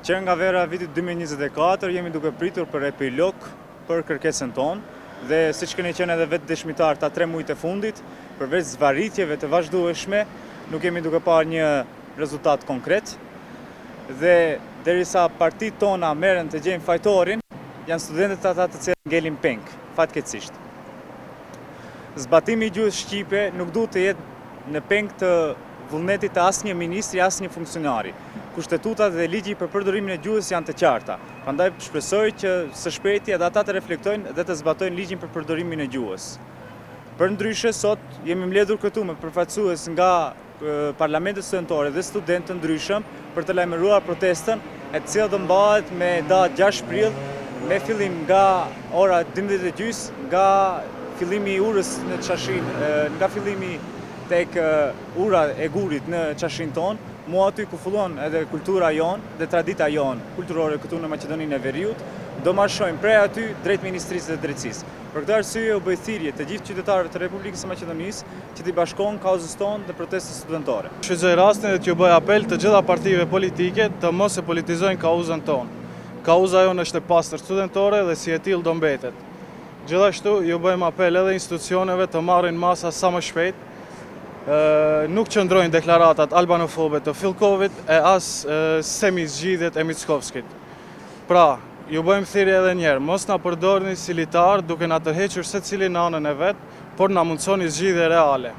Që nga vera vitit 2024 jemi duke pritur për epilog për kërkesën tonë dhe siç keni qenë edhe vetë dëshmitar ta 3 muajt e fundit, përveç zvarritjeve të vazhdueshme, nuk jemi duke parë një rezultat konkret. Dhe derisa partitë tona merren të gjejnë fajtorin, janë studentët ata të cilët ngelin peng, fatkeqësisht. Zbatimi i gjuhës shqipe nuk duhet të jetë në peng të vullnetit të asnjë ministri, asnjë funksionari. Kushtetutat dhe ligji për përdorimin e gjuhës janë të qarta. Prandaj shpresoj që së shpejti edhe ata të reflektojnë dhe të zbatojnë ligjin për përdorimin e gjuhës. Përndryshe, sot jemi mbledhur këtu me përfaqësues nga parlamentet studentore dhe studentë të ndryshëm për të lajmëruar protestën, e cila do mbahet me datë 6 prill, me fillim nga ora 12:30, nga fillimi i urës në Çashin, nga fillimi tek ura e gurit në Çashin ton, mua aty ku fillon edhe kultura jonë dhe tradita jonë kulturore këtu në Maqedoninë e Veriut, do marshojmë prej aty drejt Ministrisë dhe Drejtësisë. Për këtë arsye u bë thirrje të gjithë qytetarëve të Republikës së Maqedonisë që t'i bashkohen kauzës tonë dhe protestës studentore. Shfrytëzoj rastin dhe t'ju bëj apel të gjitha partive politike të mos e politizojnë kauzën tonë. Kauza jonë është e pastër studentore dhe si e tillë do mbetet. Gjithashtu ju bëjmë apel edhe institucioneve të marrin masa sa më shpejt. Nuk qëndrojnë deklaratat albanofobe të Fillkovit e as semizgjidhjet e Mickovskit. Pra, ju bëjmë thirrje edhe njerë, mos na përdorni si litar duke na tërhequr secili në anën e vet, por na mundsoni zgjidhje reale.